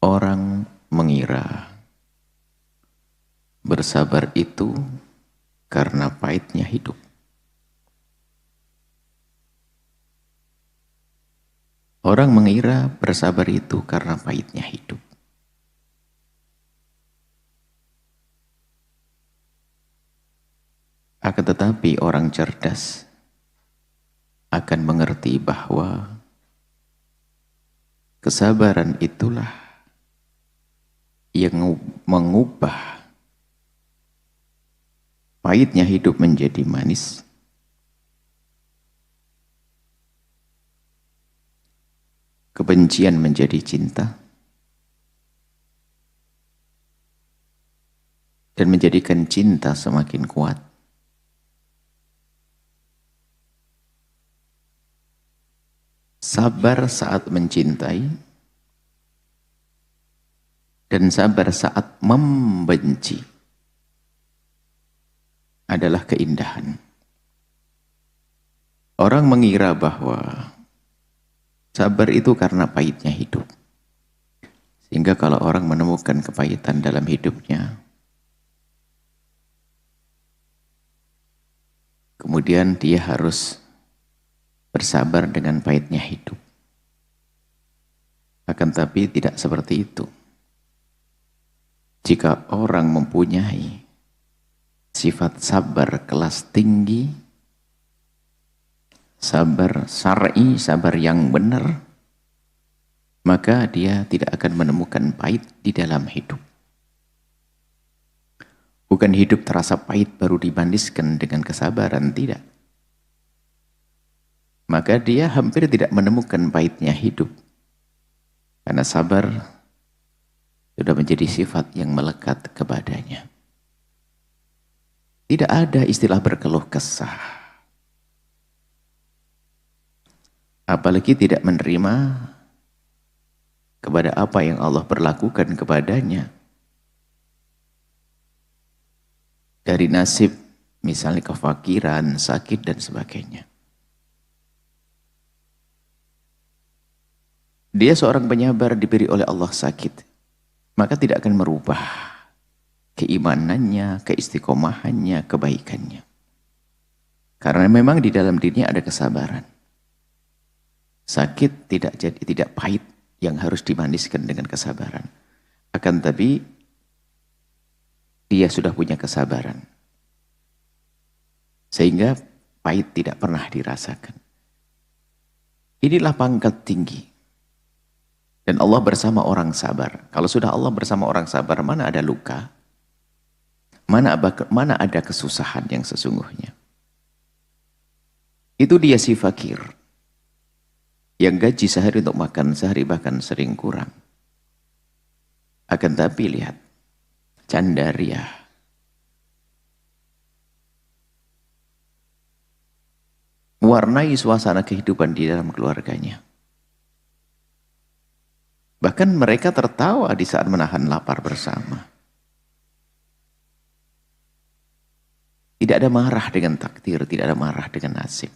Orang mengira bersabar itu karena pahitnya hidup. Orang mengira bersabar itu karena pahitnya hidup. Akan tetapi orang cerdas akan mengerti bahwa kesabaran itulah yang mengubah pahitnya hidup menjadi manis. Kebencian menjadi cinta. Dan menjadikan cinta semakin kuat. Sabar saat mencintai dan sabar saat membenci adalah keindahan. Orang mengira bahwa sabar itu karena pahitnya hidup. Sehingga kalau orang menemukan kepahitan dalam hidupnya, kemudian dia harus bersabar dengan pahitnya hidup. Akan tapi tidak seperti itu. Jika orang mempunyai sifat sabar kelas tinggi, sabar syar'i, sabar yang benar, maka dia tidak akan menemukan pahit di dalam hidup. Bukan hidup terasa pahit baru dibandingkan dengan kesabaran, tidak. Maka dia hampir tidak menemukan pahitnya hidup. Karena sabar sudah menjadi sifat yang melekat kepadanya. Tidak ada istilah berkeluh kesah. Apalagi tidak menerima kepada apa yang Allah perlakukan kepadanya. Dari nasib, misalnya kefakiran, sakit, dan sebagainya. Dia seorang penyabar diberi oleh Allah sakit, maka tidak akan merubah keimanannya, keistiqomahannya, kebaikannya. Karena memang di dalam dirinya ada kesabaran. Sakit tidak pahit yang harus dimaniskan dengan kesabaran. Akan tapi dia sudah punya kesabaran. Sehingga pahit tidak pernah dirasakan. Inilah pangkat tinggi. Dan Allah bersama orang sabar. Kalau sudah Allah bersama orang sabar, mana ada luka? Mana ada kesusahan yang sesungguhnya? Itu dia si fakir. Yang gaji sehari untuk makan sehari bahkan sering kurang. Akan tapi lihat, Candaria. Warnai suasana kehidupan di dalam keluarganya. Bahkan mereka tertawa di saat menahan lapar bersama. Tidak ada marah dengan takdir, tidak ada marah dengan nasib.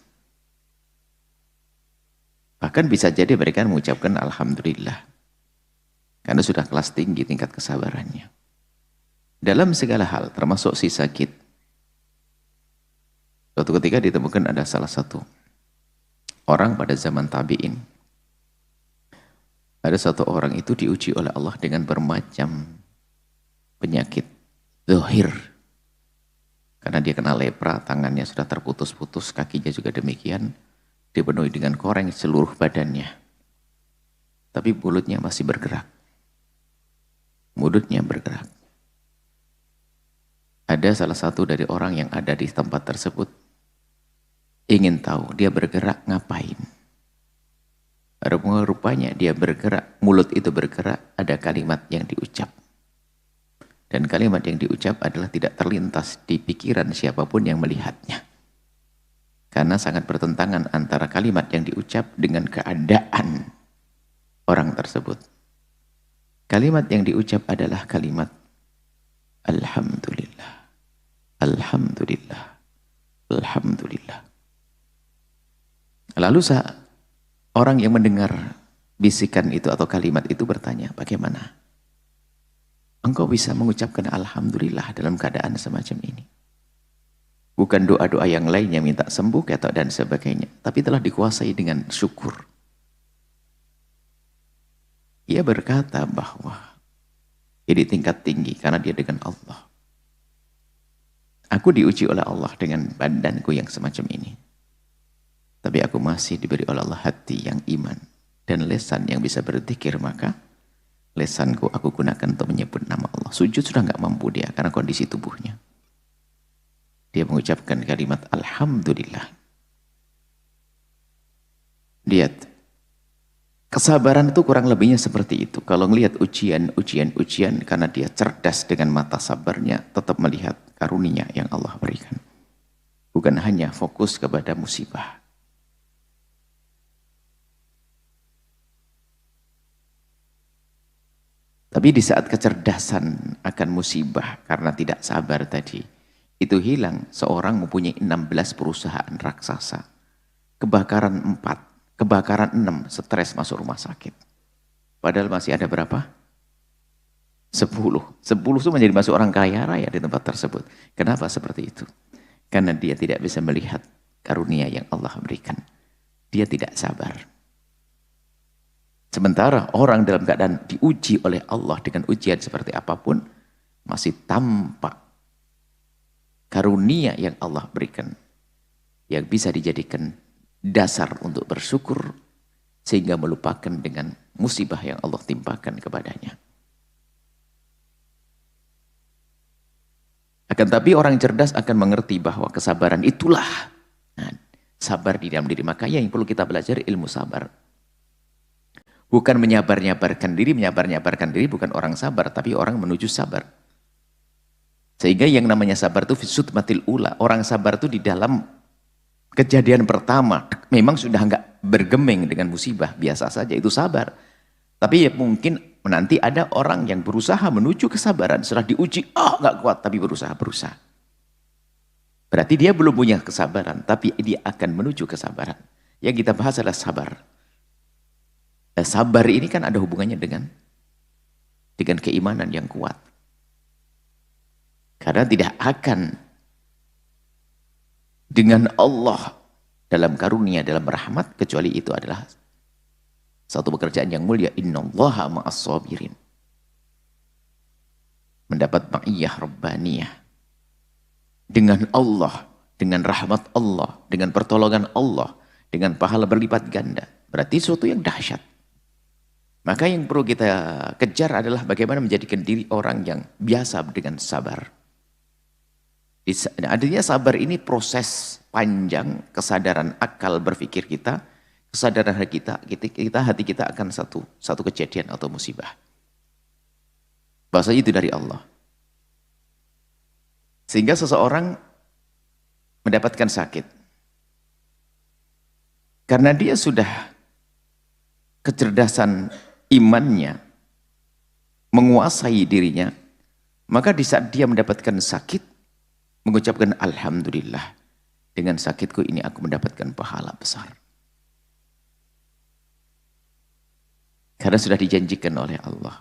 Bahkan bisa jadi mereka mengucapkan Alhamdulillah. Karena sudah kelas tinggi tingkat kesabarannya. Dalam segala hal, termasuk si sakit. Suatu ketika ditemukan ada salah satu orang pada zaman tabi'in. Ada satu orang itu diuji oleh Allah dengan bermacam penyakit zahir. Karena dia kena lepra, tangannya sudah terputus-putus, kakinya juga demikian. Dipenuhi dengan koreng seluruh badannya. Tapi mulutnya masih bergerak. Mulutnya bergerak. Ada salah satu dari orang yang ada di tempat tersebut ingin tahu dia bergerak ngapain. Rupanya dia bergerak, mulut itu bergerak, ada kalimat yang diucap. Dan kalimat yang diucap adalah tidak terlintas di pikiran siapapun yang melihatnya. Karena sangat bertentangan antara kalimat yang diucap dengan keadaan orang tersebut. Kalimat yang diucap adalah kalimat Alhamdulillah, Alhamdulillah, Alhamdulillah. Lalu orang yang mendengar bisikan itu atau kalimat itu bertanya, bagaimana engkau bisa mengucapkan alhamdulillah dalam keadaan semacam ini? Bukan doa-doa yang lainnya minta sembuh atau dan sebagainya, tapi telah dikuasai dengan syukur. Ia berkata bahwa ini tingkat tinggi karena dia dengan Allah. Aku diuji oleh Allah dengan badanku yang semacam ini. Tapi aku masih diberi oleh Allah hati yang iman dan lesan yang bisa berzikir, maka lesanku aku gunakan untuk menyebut nama Allah. Sujud sudah nggak mampu dia karena kondisi tubuhnya. Dia mengucapkan kalimat alhamdulillah. Lihat, kesabaran itu kurang lebihnya seperti itu. Kalau ngelihat ujian karena dia cerdas dengan mata sabarnya, tetap melihat karunia yang Allah berikan. Bukan hanya fokus kepada musibah. Tapi di saat kecerdasan akan musibah karena tidak sabar tadi, itu hilang. Seorang mempunyai 16 perusahaan raksasa. Kebakaran 4, kebakaran 6, stres masuk rumah sakit. Padahal masih ada berapa? 10. 10 itu menjadi masuk orang kaya raya di tempat tersebut. Kenapa seperti itu? Karena dia tidak bisa melihat karunia yang Allah berikan. Dia tidak sabar. Sementara orang dalam keadaan diuji oleh Allah dengan ujian seperti apapun, masih tampak karunia yang Allah berikan, yang bisa dijadikan dasar untuk bersyukur, sehingga melupakan dengan musibah yang Allah timpakan kepadanya. Akan tapi orang cerdas akan mengerti bahwa kesabaran itulah sabar di dalam diri. Makanya yang perlu kita belajar ilmu sabar. Bukan menyabar-nyabarkan diri bukan orang sabar, tapi orang menuju sabar. Sehingga yang namanya sabar itu fisudmatil ula. Orang sabar itu di dalam kejadian pertama, memang sudah enggak bergeming dengan musibah, biasa saja, itu sabar. Tapi ya mungkin nanti ada orang yang berusaha menuju kesabaran, setelah diuji, enggak kuat, tapi berusaha. Berarti dia belum punya kesabaran, tapi dia akan menuju kesabaran. Yang kita bahas adalah sabar. Sabar ini kan ada hubungannya dengan keimanan yang kuat. Karena tidak akan dengan Allah dalam karunia, dalam rahmat, kecuali itu adalah satu pekerjaan yang mulia. Innallaha ma'as sabirin. Mendapat ma'iyah rabbaniyah. Dengan Allah, dengan rahmat Allah, dengan pertolongan Allah, dengan pahala berlipat ganda. Berarti sesuatu yang dahsyat. Maka yang perlu kita kejar adalah bagaimana menjadikan diri orang yang biasa dengan sabar. Adanya sabar ini proses panjang kesadaran akal berpikir kita, kesadaran hati kita akan satu kejadian atau musibah. Bahasanya itu dari Allah. Sehingga seseorang mendapatkan sakit. Karena dia sudah kecerdasan imannya menguasai dirinya, maka di saat dia mendapatkan sakit, mengucapkan alhamdulillah, dengan sakitku ini aku mendapatkan pahala besar. Karena sudah dijanjikan oleh Allah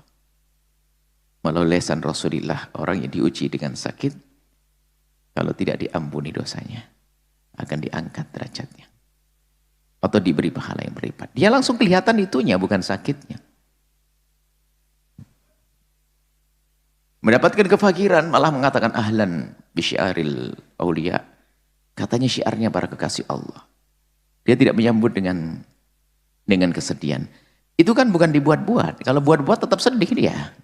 melalui lisan Rasulullah, orang yang diuji dengan sakit, kalau tidak diampuni dosanya, akan diangkat derajatnya atau diberi pahala yang berlipat. Dia langsung kelihatan itunya, bukan sakitnya. Mendapatkan kefakiran, malah mengatakan ahlan bisyiaril aulia. Katanya syiarnya para kekasih Allah. Dia tidak menyambut dengan kesedihan. Itu kan bukan dibuat-buat. Kalau buat-buat tetap sedih dia.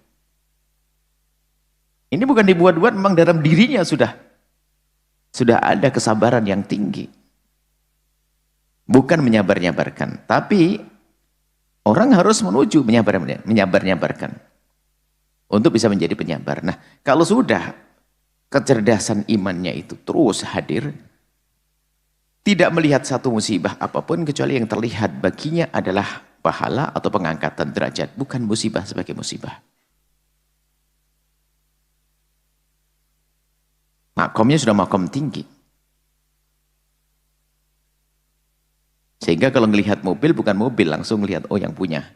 Ini bukan dibuat-buat, memang dalam dirinya sudah ada kesabaran yang tinggi. Bukan menyabar-nyabarkan, tapi orang harus menuju menyabar-nyabarkan. Untuk bisa menjadi penyabar. Nah, kalau sudah kecerdasan imannya itu terus hadir, tidak melihat satu musibah apapun kecuali yang terlihat baginya adalah pahala atau pengangkatan derajat, bukan musibah sebagai musibah. Makomnya sudah makom tinggi. Sehingga kalau melihat mobil, bukan mobil, langsung melihat, oh yang punya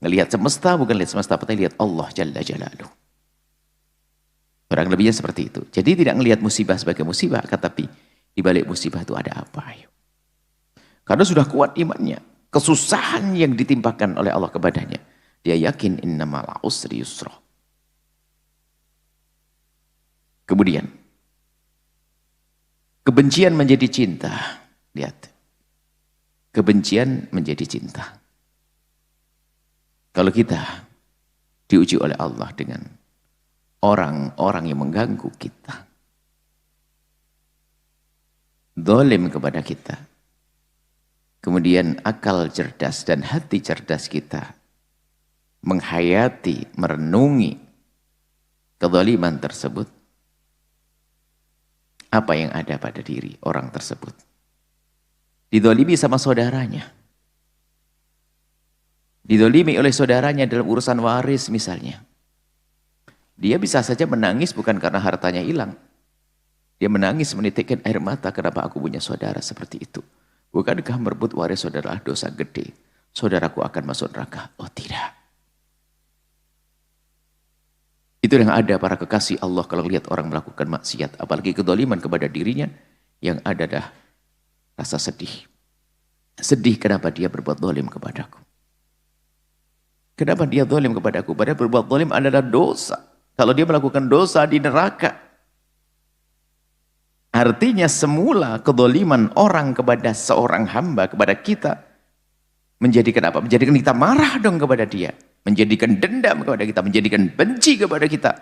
Ngelihat semesta, bukan lihat semesta, tapi lihat Allah Jalla Jalaluh. Kurang lebihnya seperti itu. Jadi tidak ngelihat musibah sebagai musibah, tetapi di balik musibah itu ada apa? Ayo. Karena sudah kuat imannya, kesusahan yang ditimpakan oleh Allah kepadanya, dia yakin innamal usri yusra. Kemudian kebencian menjadi cinta. Lihat. Kebencian menjadi cinta. Kalau kita diuji oleh Allah dengan orang-orang yang mengganggu kita, zalim kepada kita, kemudian akal cerdas dan hati cerdas kita menghayati, merenungi kezaliman tersebut, apa yang ada pada diri orang tersebut? Dizalimi sama saudaranya, dizalimi oleh saudaranya dalam urusan waris misalnya. Dia bisa saja menangis bukan karena hartanya hilang. Dia menangis menitikkan air mata, kenapa aku punya saudara seperti itu? Bukankah merebut waris saudara dosa gede? Saudaraku akan masuk neraka. Oh tidak. Itu yang ada para kekasih Allah kalau lihat orang melakukan maksiat. Apalagi kezaliman kepada dirinya, yang ada dah rasa sedih. Sedih kenapa dia berbuat zalim kepadaku. Kenapa dia zalim kepadaku? Padahal berbuat zalim adalah dosa. Kalau dia melakukan dosa di neraka. Artinya semula kezaliman orang kepada seorang hamba, kepada kita, menjadikan apa? Menjadikan kita marah dong kepada dia. Menjadikan dendam kepada kita. Menjadikan benci kepada kita.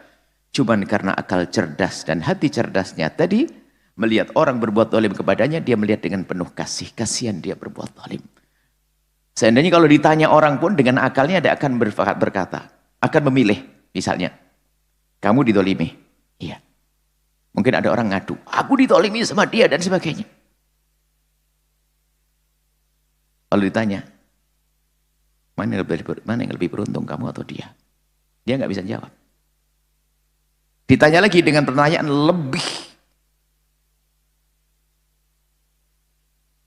Cuman karena akal cerdas dan hati cerdasnya tadi, melihat orang berbuat zalim kepadanya, dia melihat dengan penuh kasih. Kasihan dia berbuat zalim. Seandainya kalau ditanya orang pun dengan akalnya dia akan berkata, akan memilih. Misalnya, kamu dizalimi. Iya. Mungkin ada orang ngadu, aku ditolimi sama dia dan sebagainya. Kalau ditanya, mana yang lebih beruntung, kamu atau dia? Dia nggak bisa jawab. Ditanya lagi dengan pertanyaan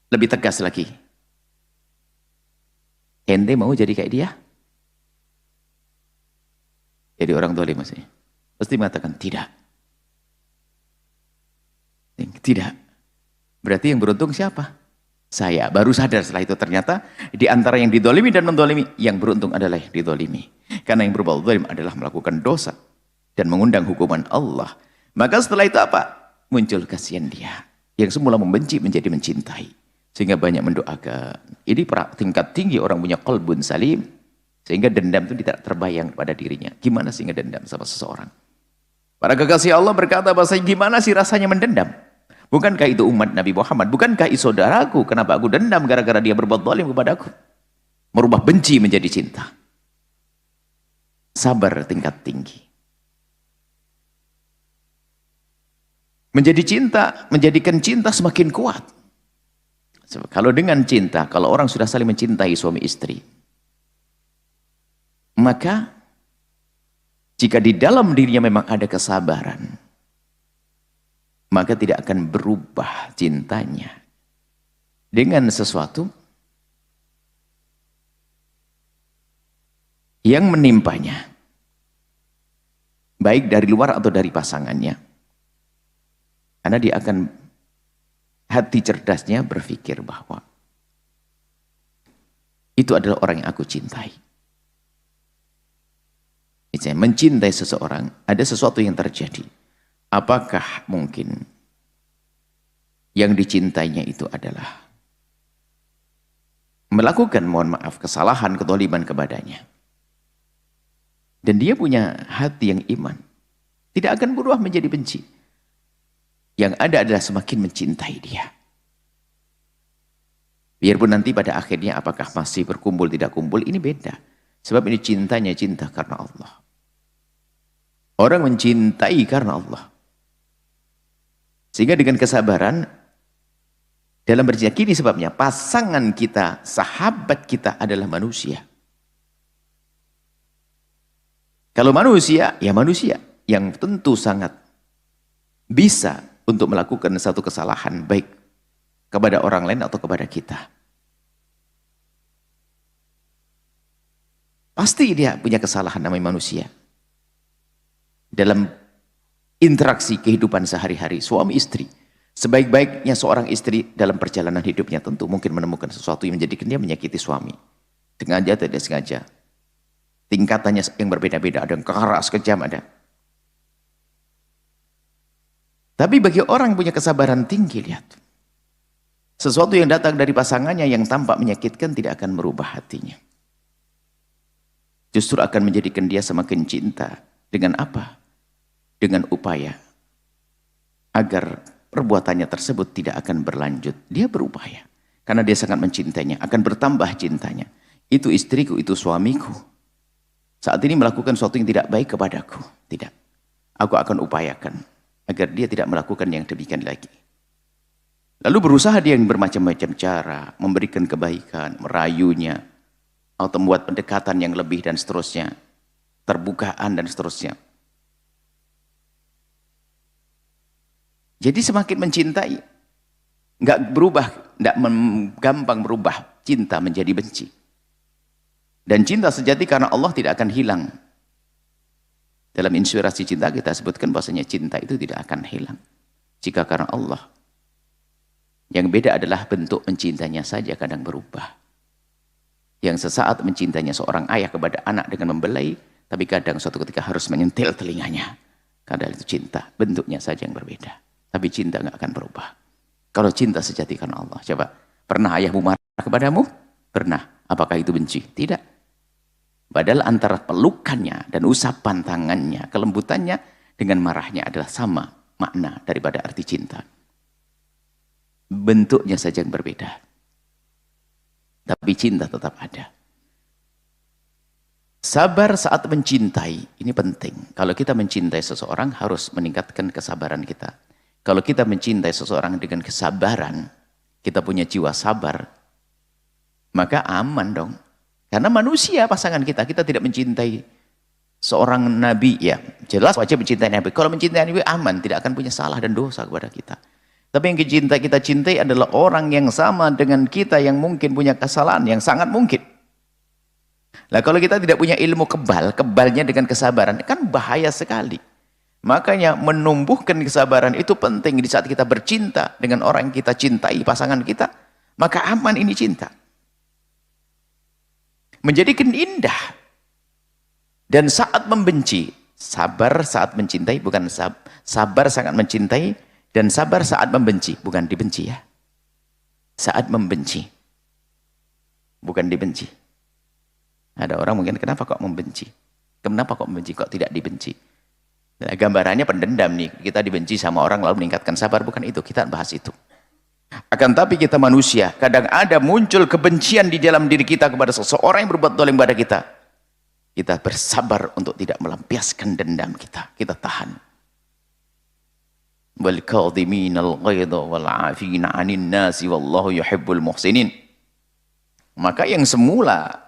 lebih tegas lagi. Ente mau jadi kayak dia? Jadi orang zalim maksudnya. Pasti mengatakan tidak. Tidak. Berarti yang beruntung siapa? Saya. Baru sadar setelah itu ternyata di antara yang dizalimi dan menzalimi, yang beruntung adalah yang dizalimi. Karena yang berbuat zalim adalah melakukan dosa dan mengundang hukuman Allah. Maka setelah itu apa? Muncul kasihan dia. Yang semula membenci menjadi mencintai. Sehingga banyak mendoakan. Ini tingkat tinggi orang punya qalbun salim. Sehingga dendam itu tidak terbayang pada dirinya. Gimana sehingga dendam sama seseorang? Para kekasih Allah berkata bahasa gimana sih rasanya mendendam? Bukankah itu umat Nabi Muhammad? Bukankah itu saudaraku? Kenapa aku dendam gara-gara dia berbuat zalim kepadaku? Merubah benci menjadi cinta. Sabar tingkat tinggi. Menjadi cinta, menjadikan cinta semakin kuat. Kalau dengan cinta, kalau orang sudah saling mencintai suami istri, maka jika di dalam dirinya memang ada kesabaran, maka tidak akan berubah cintanya dengan sesuatu yang menimpanya, baik dari luar atau dari pasangannya. Karena dia akan, hati cerdasnya berpikir bahwa itu adalah orang yang aku cintai. Misalnya mencintai seseorang, ada sesuatu yang terjadi. Apakah mungkin yang dicintainya itu adalah melakukan, mohon maaf, kesalahan, kezaliman kepadanya. Dan dia punya hati yang iman. Tidak akan berubah menjadi benci. Yang ada adalah semakin mencintai dia. Biarpun nanti pada akhirnya apakah masih berkumpul, tidak kumpul, ini beda. Sebab ini cintanya cinta karena Allah. Orang mencintai karena Allah. Sehingga dengan kesabaran, dalam bercinta, kini sebabnya pasangan kita, sahabat kita adalah manusia. Kalau manusia, ya manusia yang tentu sangat bisa untuk melakukan satu kesalahan, baik kepada orang lain atau kepada kita. Pasti dia punya kesalahan, namanya manusia. Dalam interaksi kehidupan sehari-hari, suami istri. Sebaik-baiknya seorang istri dalam perjalanan hidupnya tentu mungkin menemukan sesuatu yang menjadikan dia menyakiti suami. Sengaja atau tidak sengaja. Tingkatannya yang berbeda-beda, ada yang keras, kejam, ada. Tapi bagi orang yang punya kesabaran tinggi, lihat. Sesuatu yang datang dari pasangannya yang tampak menyakitkan tidak akan merubah hatinya. Justru akan menjadikan dia semakin cinta. Dengan apa? Dengan upaya. Agar perbuatannya tersebut tidak akan berlanjut. Dia berupaya. Karena dia sangat mencintainya. Akan bertambah cintanya. Itu istriku, itu suamiku. Saat ini melakukan sesuatu yang tidak baik kepadaku. Tidak. Aku akan upayakan. Agar dia tidak melakukan yang demikian lagi. Lalu berusaha dia yang bermacam-macam cara. Memberikan kebaikan, merayunya. Atau membuat pendekatan yang lebih dan seterusnya. Terbukaan dan seterusnya. Jadi semakin mencintai, nggak berubah, nggak gampang berubah cinta menjadi benci. Dan cinta sejati karena Allah tidak akan hilang. Dalam inspirasi cinta kita sebutkan bahwasanya cinta itu tidak akan hilang jika karena Allah. Yang beda adalah bentuk mencintainya saja kadang berubah. Yang sesaat mencintainya seorang ayah kepada anak dengan membelai, tapi kadang suatu ketika harus menyentil telinganya. Karena itu cinta, bentuknya saja yang berbeda. Tapi cinta nggak akan berubah. Kalau cinta sejati karena Allah. Coba, pernah ayahmu marah kepadamu? Pernah. Apakah itu benci? Tidak. Padahal antara pelukannya dan usapan tangannya, kelembutannya dengan marahnya adalah sama makna daripada arti cinta. Bentuknya saja yang berbeda. Tapi cinta tetap ada. Sabar saat mencintai, ini penting. Kalau kita mencintai seseorang harus meningkatkan kesabaran kita. Kalau kita mencintai seseorang dengan kesabaran, kita punya jiwa sabar, maka aman dong. Karena manusia pasangan kita tidak mencintai seorang nabi, ya jelas wajib mencintai nabi. Kalau mencintai nabi aman, tidak akan punya salah dan dosa kepada kita. Tapi yang kita cintai adalah orang yang sama dengan kita yang mungkin punya kesalahan, yang sangat mungkin. Nah kalau kita tidak punya ilmu kebalnya dengan kesabaran, kan bahaya sekali. Makanya menumbuhkan kesabaran itu penting di saat kita bercinta dengan orang yang kita cintai, pasangan kita. Maka aman ini cinta. Menjadikan indah. Dan saat membenci, sabar saat mencintai, bukan sabar sangat mencintai, dan sabar saat membenci, bukan dibenci ya. Saat membenci, bukan dibenci. Ada orang mungkin, kenapa kok membenci? Kenapa kok membenci? Kok tidak dibenci? Nah, gambarannya pendendam nih, kita dibenci sama orang lalu meningkatkan sabar, bukan itu, kita bahas itu. Akan tapi kita manusia, kadang ada muncul kebencian di dalam diri kita kepada seseorang yang berbuat zalim pada kita. Kita bersabar untuk tidak melampiaskan dendam kita, kita tahan. Wal kadhiminal ghaidha wal 'afina 'anil nasi wallahu yuhibbul muhsinin. Maka yang semula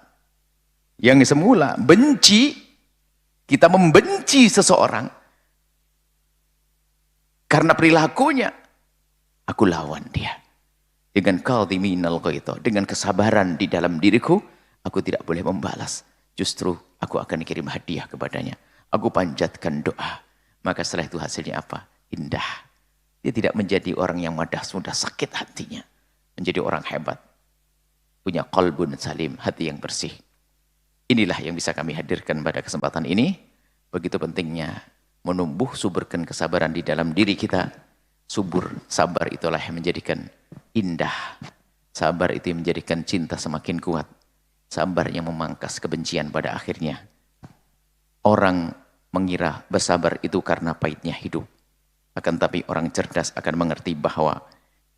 benci, kita membenci seseorang karena perilakunya, aku lawan dia. Dengan kadhiminal ghaidha, dengan kesabaran di dalam diriku, aku tidak boleh membalas. Justru aku akan kirim hadiah kepadanya. Aku panjatkan doa. Maka setelah itu hasilnya apa? Indah. Dia tidak menjadi orang yang mudah sakit hatinya. Menjadi orang hebat. Punya qalbun salim, hati yang bersih. Inilah yang bisa kami hadirkan pada kesempatan ini. Begitu pentingnya suburkan kesabaran di dalam diri kita. Subur, sabar itulah yang menjadikan indah. Sabar itu yang menjadikan cinta semakin kuat. Sabar yang memangkas kebencian pada akhirnya. Orang mengira bersabar itu karena pahitnya hidup. Akan tapi orang cerdas akan mengerti bahwa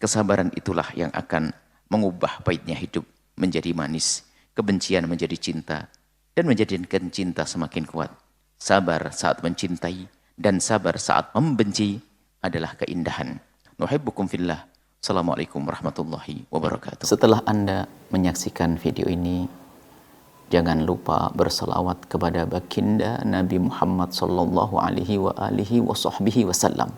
kesabaran itulah yang akan mengubah pahitnya hidup menjadi manis. Kebencian menjadi cinta. Dan menjadikan cinta semakin kuat. Sabar saat mencintai dan sabar saat membenci adalah keindahan. Nuhibbukum fillah. Assalamualaikum warahmatullahi wabarakatuh. Setelah Anda menyaksikan video ini, jangan lupa berselawat kepada baginda Nabi Muhammad sallallahu alaihi wa alihi wa sahbihi wasallam.